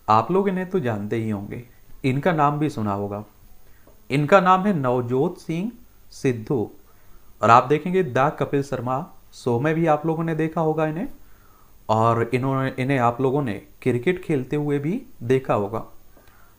आप लोग इन्हें तो जानते ही होंगे, इनका नाम भी सुना होगा। इनका नाम है नवजोत सिंह सिद्धू। और आप देखेंगे द कपिल शर्मा शो में भी आप लोगों ने देखा होगा इन्हें, और इन्हें आप लोगों ने क्रिकेट खेलते हुए भी देखा होगा।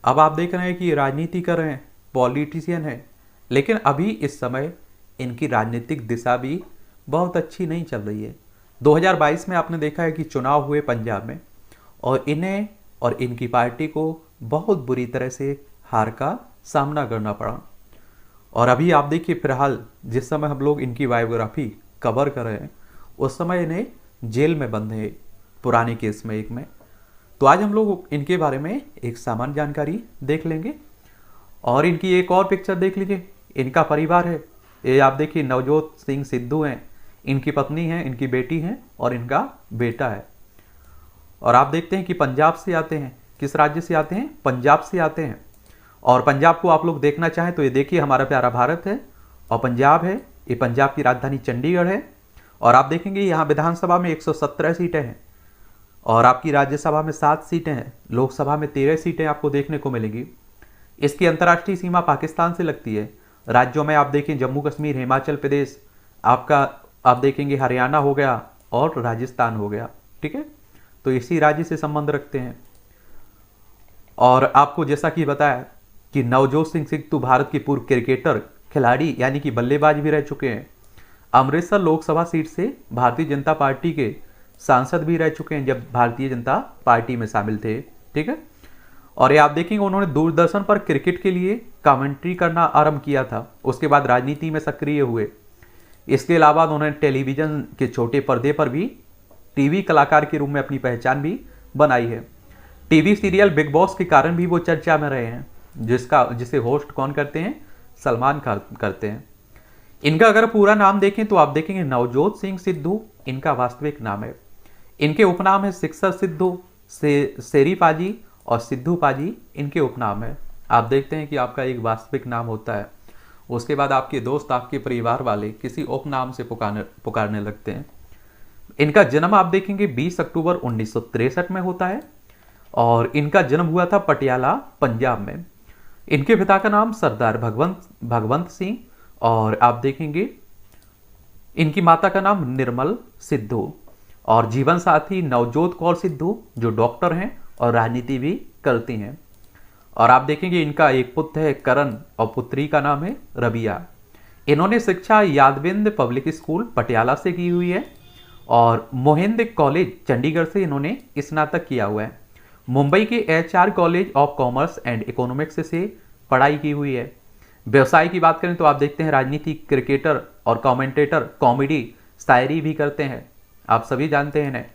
अब आप देख रहे हैं कि ये राजनीति कर रहे हैं, पॉलिटिशियन हैं, लेकिन अभी इस समय इनकी राजनीतिक दिशा भी बहुत अच्छी नहीं चल रही है। 2022 में आपने देखा है कि चुनाव हुए पंजाब में, और इन्हें और इनकी पार्टी को बहुत बुरी तरह से हार का सामना करना पड़ा। और अभी आप देखिए फिलहाल जिस समय हम लोग इनकी बायोग्राफी कवर कर रहे हैं, उस समय इन्हें जेल में बंद है, पुराने केस में एक में। तो आज हम लोग इनके बारे में एक सामान्य जानकारी देख लेंगे। और इनकी एक और पिक्चर देख लीजिए, इनका परिवार है। ये आप देखिए नवजोत सिंह सिद्धू हैं, इनकी पत्नी है, इनकी बेटी है और इनका बेटा है। और आप देखते हैं कि पंजाब से आते हैं। किस राज्य से आते हैं? पंजाब से आते हैं। और पंजाब को आप लोग देखना चाहें तो ये देखिए हमारा प्यारा भारत है और पंजाब है। ये पंजाब की राजधानी चंडीगढ़ है। और आप देखेंगे यहाँ विधानसभा में 117 सीटें हैं, और आपकी राज्यसभा में 7 सीटें हैं, लोकसभा में 13 सीटें आपको देखने को मिलेंगी। इसकी अंतर्राष्ट्रीय सीमा पाकिस्तान से लगती है। राज्यों में आप देखें जम्मू कश्मीर, हिमाचल प्रदेश, आपका आप देखेंगे हरियाणा हो गया और राजस्थान हो गया। ठीक है, तो इसी राज्य से संबंध रखते हैं। और आपको जैसा कि बताया कि नवजोत सिंह सिद्धू भारत के पूर्व क्रिकेटर, खिलाड़ी यानी कि बल्लेबाज भी रह चुके हैं। अमृतसर लोकसभा सीट से भारतीय जनता पार्टी के सांसद भी रह चुके हैं जब भारतीय जनता पार्टी में शामिल थे। ठीक है, और ये आप देखेंगे उन्होंने दूरदर्शन पर क्रिकेट के लिए कमेंट्री करना आरंभ किया था। उसके बाद राजनीति में सक्रिय हुए। इसके अलावा उन्होंने टेलीविजन के छोटे पर्दे पर भी टीवी कलाकार के रूप में अपनी पहचान भी बनाई है। टीवी सीरियल बिग बॉस के कारण भी वो चर्चा में रहे हैं, जिसे होस्ट कौन करते हैं? सलमान खान करते हैं। इनका अगर पूरा नाम देखें तो आप देखेंगे नवजोत सिंह सिद्धू इनका वास्तविक नाम है। इनके उपनाम है सिक्सर सिद्धू, शेरी पाजी और सिद्धू पाजी इनके उपनाम है। आप देखते हैं कि आपका एक वास्तविक नाम होता है, उसके बाद आपके दोस्त, आपके परिवार वाले किसी उपनाम से पुकारने लगते हैं। इनका जन्म आप देखेंगे 20 अक्टूबर 1963 में होता है, और इनका जन्म हुआ था पटियाला, पंजाब में। इनके पिता का नाम सरदार भगवंत सिंह, और आप देखेंगे इनकी माता का नाम निर्मल सिद्धू, और जीवन साथी नवजोत कौर सिद्धू जो डॉक्टर हैं और राजनीति भी करती हैं। और आप देखेंगे इनका एक पुत्र है करण और पुत्री का नाम है रबिया। इन्होंने शिक्षा यादविंद पब्लिक स्कूल पटियाला से की हुई है, और मोहिंद कॉलेज चंडीगढ़ से इन्होंने स्नातक किया हुआ है। मुंबई के HR college of commerce and economics से पढ़ाई की हुई है। व्यवसाय की बात करें तो आप देखते हैं राजनीति, क्रिकेटर और कमेंटेटर, कॉमेडी, शायरी भी करते हैं, आप सभी जानते हैं इन्हें।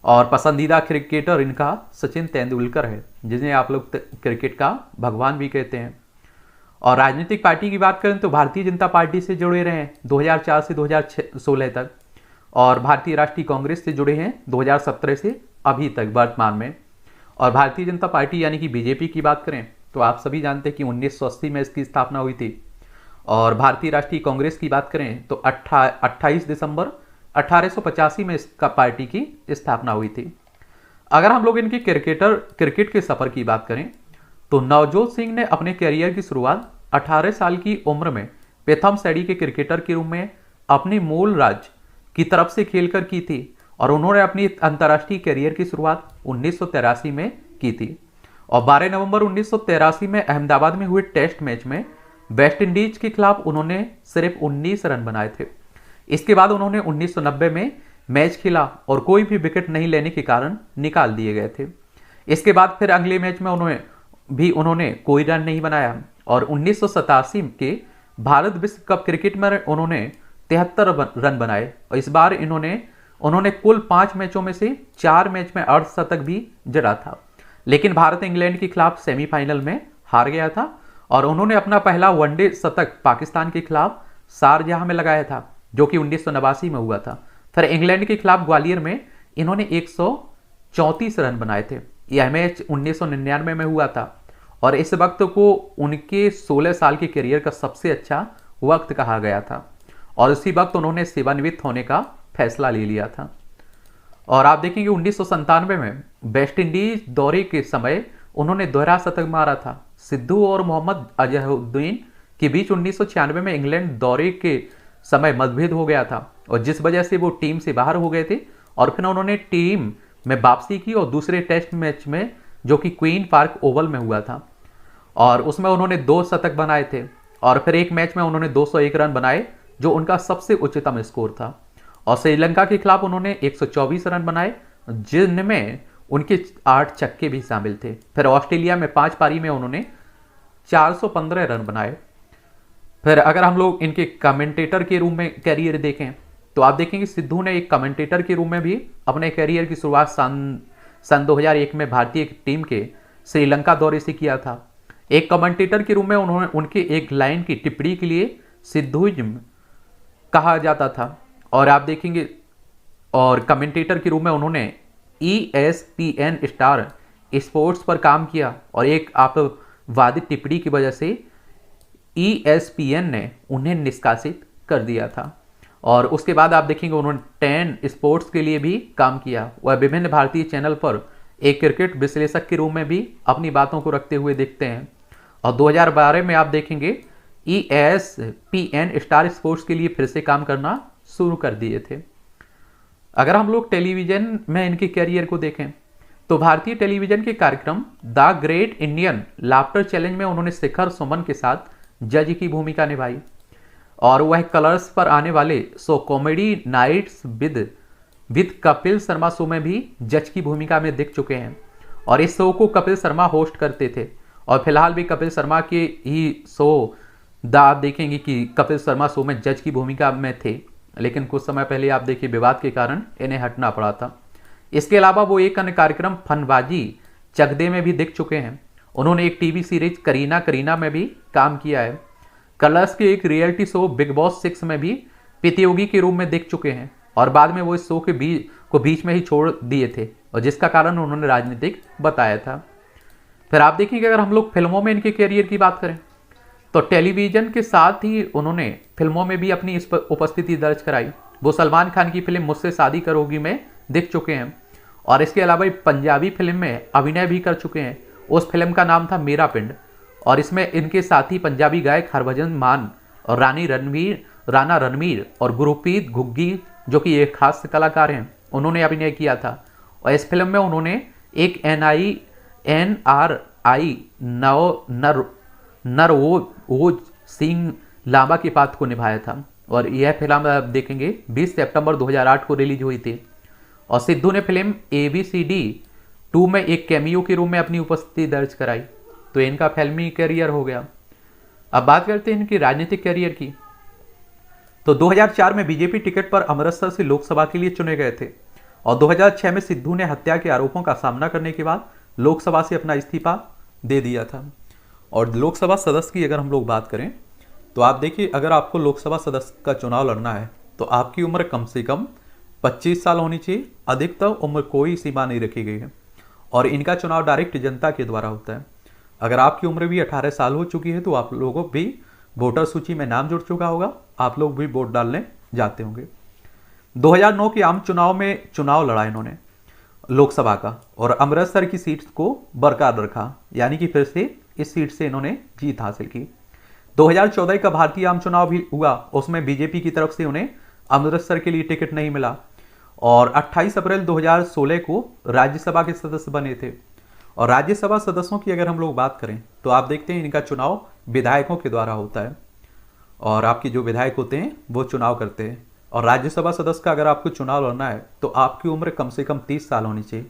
और पसंदीदा क्रिकेटर इनका सचिन तेंदुलकर है, जिन्हें आप लोग क्रिकेट का भगवान भी कहते हैं। और राजनीतिक पार्टी की बात करें तो भारतीय जनता पार्टी से जुड़े रहे हैं 2004 से 2016 तक, और भारतीय राष्ट्रीय कांग्रेस से जुड़े हैं 2017 से अभी तक वर्तमान में। और भारतीय जनता पार्टी यानी कि बीजेपी की बात करें तो आप सभी जानते हैं कि 1980 में इसकी स्थापना हुई थी। और भारतीय राष्ट्रीय कांग्रेस की बात करें तो 28 दिसंबर 1885 में इसका पार्टी की स्थापना हुई थी। अगर हम लोग इनके क्रिकेट के सफर की बात करें तो नवजोत सिंह ने अपने करियर की शुरुआत 18 साल की उम्र में प्रथम श्रेणी के क्रिकेटर के रूप में अपने मूल राज्य की तरफ से खेलकर की थी, और उन्होंने अपनी अंतर्राष्ट्रीय करियर की शुरुआत 1983 में की थी। और 12 नवंबर 1983 में अहमदाबाद में हुए टेस्ट मैच में वेस्ट इंडीज के खिलाफ उन्होंने सिर्फ 19 रन बनाए थे। इसके बाद उन्होंने 1990 में मैच खेला और कोई भी विकेट नहीं लेने के कारण निकाल दिए गए थे। इसके बाद फिर अगले मैच में उन्होंने कोई रन नहीं बनाया, और 1987 के भारत विश्व कप क्रिकेट में उन्होंने 73 रन बनाए। और इस बार उन्होंने कुल 5 मैचों में से 4 मैच में अर्धशतक भी जड़ा था, लेकिन भारत इंग्लैंड के खिलाफ सेमीफाइनल में हार गया था। और उन्होंने अपना पहला वनडे शतक पाकिस्तान के खिलाफ शारजाह में लगाया था, जो कि 1989 में हुआ था। फिर इंग्लैंड के खिलाफ ग्वालियर में इन्होंने 134 रन बनाए थे। यह मैच 1999 में हुआ था, और इस वक्त को उनके 16 साल के करियर का सबसे अच्छा वक्त कहा गया था, और इसी वक्त उन्होंने सेवानिवृत्त होने का फैसला ले लिया था। और आप देखेंगे 1997 में वेस्ट इंडीज दौरे के समय उन्होंने दोहरा शतक मारा था। सिद्धू और मोहम्मद अजहरुद्दीन के बीच 1996 में इंग्लैंड दौरे के समय मतभेद हो गया था और जिस वजह से वो टीम से बाहर हो गए थे और फिर उन्होंने टीम में वापसी की और दूसरे टेस्ट मैच में जो कि क्वीन पार्क ओवल में हुआ था और उसमें उन्होंने 2 शतक बनाए थे और फिर एक मैच में उन्होंने 201 रन बनाए जो उनका सबसे उच्चतम स्कोर था और श्रीलंका के खिलाफ उन्होंने 124 रन बनाए जिनमें उनके 8 छक्के भी शामिल थे। फिर ऑस्ट्रेलिया में 5 पारी में उन्होंने 415 रन बनाए। फिर अगर हम लोग इनके कमेंटेटर के रूप में कैरियर देखें तो आप देखेंगे सिद्धू ने एक कमेंटेटर के रूप में भी अपने कैरियर की शुरुआत सन 2001 में भारतीय टीम के श्रीलंका दौरे से किया था। एक कमेंटेटर के रूप में उन्होंने उनके एक लाइन की टिप्पणी के लिए सिद्धुइज्म कहा जाता था और आप देखेंगे और कमेंटेटर के रूप में उन्होंने ESPN स्टार स्पोर्ट्स पर काम किया और एक आपवादी टिप्पणी की वजह से ESPN ने उन्हें निष्कासित कर दिया था और उसके बाद आप देखेंगे उन्होंने 10 स्पोर्ट्स के लिए भी काम किया। वह विभिन्न भारतीय चैनल पर एक क्रिकेट विश्लेषक के रूप में भी अपनी बातों को रखते हुए दिखते हैं और 2012 में आप देखेंगे ESPN स्टार स्पोर्ट्स के लिए फिर से काम करना शुरू कर दिए थे। अगर हम लोग टेलीविजन में इनके कैरियर को देखें तो भारतीय टेलीविजन के कार्यक्रम the great Indian laughter challenge में उन्होंने शिखर सुमन के साथ जज की भूमिका निभाई और वह कलर्स पर आने वाले show comedy nights with Kapil Sharma show में भी जज की भूमिका में दिख चुके हैं और इस शो को कपिल शर्मा होस्ट करते थे और फिलहाल भी कपिल शर्मा के ही शो आप देखेंगे कि कपिल शर्मा शो में जज की भूमिका में थे लेकिन कुछ समय पहले आप देखिए विवाद के कारण इन्हें हटना पड़ा था। इसके अलावा वो एक अन्य कार्यक्रम फनबाजी चकदे में भी दिख चुके हैं। उन्होंने एक टीवी सीरीज करीना में भी काम किया है। कलर्स के एक रियलिटी शो बिग बॉस 6 में भी प्रतियोगी के रूप में दिख चुके हैं और बाद में वो इस शो के बीच में ही छोड़ दिए थे और जिसका कारण उन्होंने राजनीतिक बताया था। फिर आप देखेंगे अगर हम लोग फिल्मों में इनके कैरियर की बात करें तो टेलीविजन के साथ ही उन्होंने फिल्मों में भी अपनी उपस्थिति दर्ज कराई। वो सलमान खान की फिल्म मुझसे शादी करोगी में दिख चुके हैं और इसके अलावा पंजाबी फिल्म में अभिनय भी कर चुके हैं। उस फिल्म का नाम था मेरा पिंड और इसमें इनके साथी पंजाबी गायक हरभजन मान और राणा रणवीर और गुरप्रीत घुग्गी जो कि एक खास कलाकार हैं उन्होंने अभिनय किया था और इस फिल्म में उन्होंने एक NRI नरवोज सिंह लांबा के पात्र को निभाया था और यह फिल्म आप देखेंगे 20 सितंबर 2008 को रिलीज हुई थी और सिद्धू ने फिल्म ABCD 2 में एक कैमियो के रूप में अपनी उपस्थिति दर्ज कराई। तो इनका फिल्मी करियर हो गया। अब बात करते हैं इनकी राजनीतिक करियर की। तो 2004 में बीजेपी टिकट पर अमृतसर से लोकसभा के लिए चुने गए थे और 2006 में सिद्धू ने हत्या के आरोपों का सामना करने के बाद लोकसभा से अपना इस्तीफा दे दिया था। और लोकसभा सदस्य की अगर हम लोग बात करें तो आप देखिए अगर आपको लोकसभा सदस्य का चुनाव लड़ना है तो आपकी उम्र कम से कम 25 साल होनी चाहिए। अधिकतम उम्र कोई सीमा नहीं रखी गई है और इनका चुनाव डायरेक्ट जनता के द्वारा होता है। अगर आपकी उम्र भी 18 साल हो चुकी है तो आप लोगों भी वोटर सूची में नाम जुड़ चुका होगा, आप लोग भी वोट डालने जाते होंगे। 2009 के आम चुनाव में चुनाव लड़ा इन्होंने लोकसभा का और अमृतसर की सीट को बरकरार रखा, यानी कि फिर से इस सीट से इन्होंने जीत हासिल की। 2014 का भारतीय आम चुनाव भी हुआ, उसमें बीजेपी की तरफ से उन्हें अमृतसर के लिए टिकट नहीं मिला और 28 अप्रैल 2016 को राज्यसभा के सदस्य बने थे। और राज्यसभा सदस्यों की अगर हम लोग बात करें तो आप देखते हैं इनका चुनाव विधायकों के द्वारा होता है और आपके जो विधायक होते हैं वो चुनाव करते हैं। और राज्यसभा सदस्य का अगर आपको चुनाव लड़ना है तो आपकी उम्र कम से कम 30 साल होनी चाहिए।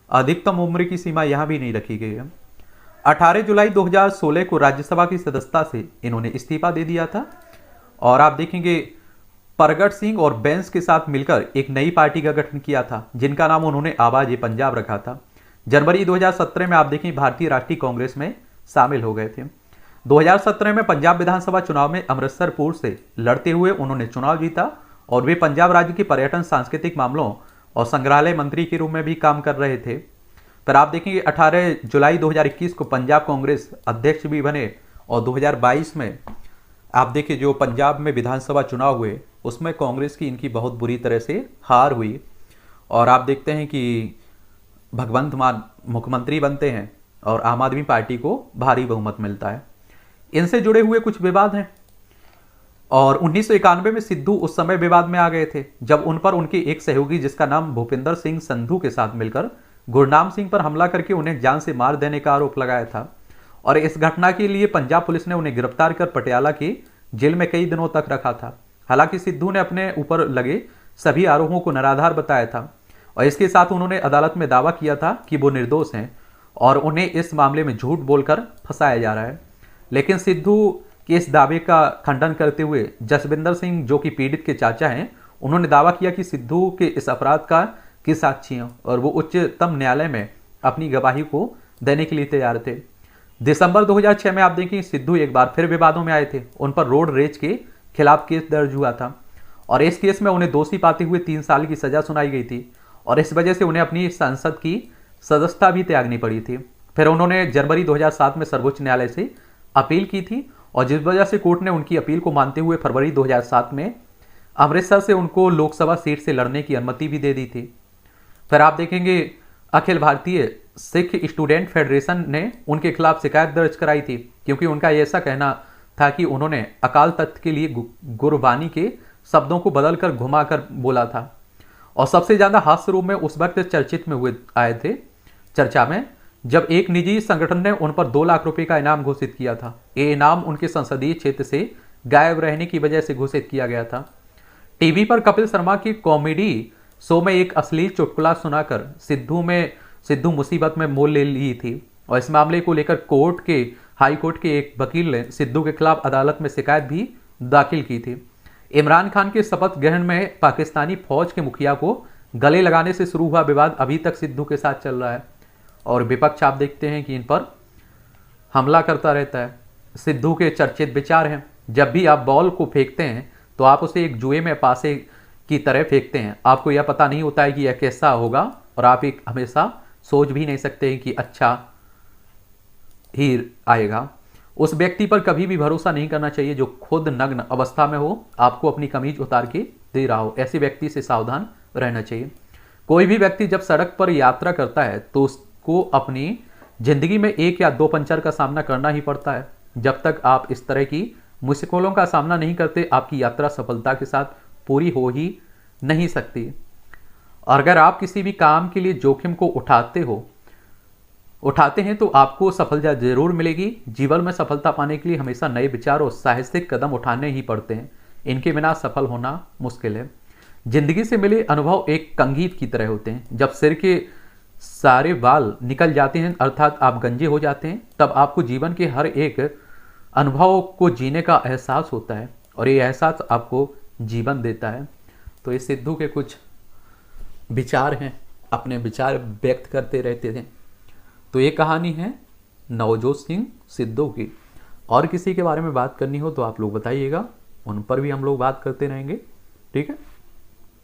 अधिकतम उम्र की सीमा यहाँ भी नहीं रखी गई है। 18 जुलाई 2016 को राज्यसभा की सदस्यता से इन्होंने इस्तीफा दे दिया था और आप देखेंगे परगट सिंह और बेंस के साथ मिलकर एक नई पार्टी का गठन किया था जिनका नाम उन्होंने आवाज-ए-पंजाब रखा था। जनवरी 2017 में आप देखें भारतीय राष्ट्रीय कांग्रेस में शामिल हो गए थे। 2017 में पंजाब विधानसभा चुनाव में अमृतसर पूर्व से लड़ते हुए उन्होंने चुनाव जीता और वे पंजाब राज्य के पर्यटन, सांस्कृतिक मामलों और संग्रहालय मंत्री के रूप में भी काम कर रहे थे। फिर आप देखेंगे 18 जुलाई 2021 को पंजाब कांग्रेस अध्यक्ष भी बने और 2022 में आप देखिए जो पंजाब में विधानसभा चुनाव हुए उसमें कांग्रेस की इनकी बहुत बुरी तरह से हार हुई और आप देखते हैं कि भगवंत मान मुख्यमंत्री बनते हैं और आम आदमी पार्टी को भारी बहुमत मिलता है। इनसे जुड़े हुए कुछ विवाद हैं और 1991 में सिद्धू उस समय विवाद में आ गए थे जब उन पर उनके एक सहयोगी जिसका नाम भूपिंदर सिंह संधू के साथ मिलकर गुरनाम सिंह पर हमला करके उन्हें जान से मार देने का आरोप लगाया था और इस घटना के लिए पंजाब पुलिस ने उन्हें गिरफ्तार कर पटियाला की जेल में कई दिनों तक रखा था। हालांकि सिद्धू ने अपने ऊपर लगे सभी आरोपों को निराधार बताया था और इसके साथ उन्होंने अदालत में दावा किया था कि वो निर्दोष हैं और उन्हें इस मामले में झूठ बोलकर फंसाया जा रहा है। लेकिन सिद्धू के इस दावे का खंडन करते हुए जसविंदर सिंह जो कि पीड़ित के चाचा हैं, उन्होंने दावा किया कि सिद्धू के इस अपराध के साक्षी हैं और वो उच्चतम न्यायालय में अपनी गवाही को देने के लिए तैयार थे। दिसंबर 2006 में आप देखें सिद्धू एक बार फिर विवादों में आए थे। उन पर रोड रेज के खिलाफ केस दर्ज हुआ था और इस केस में उन्हें दोषी पाते हुए 3 साल की सजा सुनाई गई थी और इस वजह से उन्हें अपनी संसद की सदस्यता भी त्यागनी पड़ी थी। फिर उन्होंने जनवरी 2007 में सर्वोच्च न्यायालय से अपील की थी और जिस वजह से कोर्ट ने उनकी अपील को मानते हुए फरवरी 2007 में अमृतसर से उनको लोकसभा सीट से लड़ने की अनुमति भी दे दी थी। फिर आप देखेंगे अखिल भारतीय सिख स्टूडेंट फेडरेशन ने उनके खिलाफ शिकायत दर्ज कराई थी क्योंकि उनका ऐसा कहना था कि उन्होंने अकाल तख्त के लिए गुरबानी के शब्दों को बदलकर घुमाकर बोला था। और सबसे ज्यादा हास्य रूप में उस वक्त चर्चित में हुए आए थे चर्चा में जब एक निजी संगठन ने उन पर 2 लाख रुपए का इनाम घोषित किया था। ये इनाम उनके संसदीय क्षेत्र से गायब रहने की वजह से घोषित किया गया था। टीवी पर कपिल शर्मा की कॉमेडी शो में एक अश्लील चुटकुला सुनाकर सिद्धू मुसीबत में मोल ले ली थी और इस मामले को लेकर हाई कोर्ट के एक वकील ने सिद्धू के खिलाफ अदालत में शिकायत भी दाखिल की थी। इमरान खान के शपथ ग्रहण में पाकिस्तानी फौज के मुखिया को गले लगाने से शुरू हुआ विवाद अभी तक सिद्धू के साथ चल रहा है और विपक्ष आप देखते हैं कि इन पर हमला करता रहता है। सिद्धू के चर्चित विचार हैं, जब भी आप बॉल को फेंकते हैं तो आप उसे एक जुए में पासे की तरह फेंकते हैं। आपको यह पता नहीं होता है कि यह कैसा होगा और आप एक हमेशा सोच भी नहीं सकते हैं कि अच्छा ही आएगा। उस व्यक्ति पर कभी भी भरोसा नहीं करना चाहिए जो खुद नग्न अवस्था में हो, आपको अपनी कमीज उतार के दे रहा हो। ऐसे व्यक्ति से सावधान रहना चाहिए। कोई भी व्यक्ति जब सड़क पर यात्रा करता है तो उसको अपनी जिंदगी में 1 या 2 पंचर का सामना करना ही पड़ता है। जब तक आप इस तरह की मुश्किलों का सामना नहीं करते, आपकी यात्रा सफलता के साथ पूरी हो ही नहीं सकती। और अगर आप किसी भी काम के लिए जोखिम को उठाते हैं तो आपको सफलता जरूर मिलेगी। जीवन में सफलता पाने के लिए हमेशा नए विचार और साहसिक कदम उठाने ही पड़ते हैं। इनके बिना सफल होना मुश्किल है। जिंदगी से मिले अनुभव एक कंगीत की तरह होते हैं। जब सिर के सारे बाल निकल जाते हैं अर्थात आप गंजे हो जाते हैं, तब आपको जीवन के हर एक अनुभव को जीने का एहसास होता है और ये एहसास आपको जीवन देता है। तो ये सिद्धू के कुछ विचार हैं, अपने विचार व्यक्त करते रहते थे। तो ये कहानी है नवजोत सिंह सिद्धू की। और किसी के बारे में बात करनी हो तो आप लोग बताइएगा, उन पर भी हम लोग बात करते रहेंगे। ठीक है।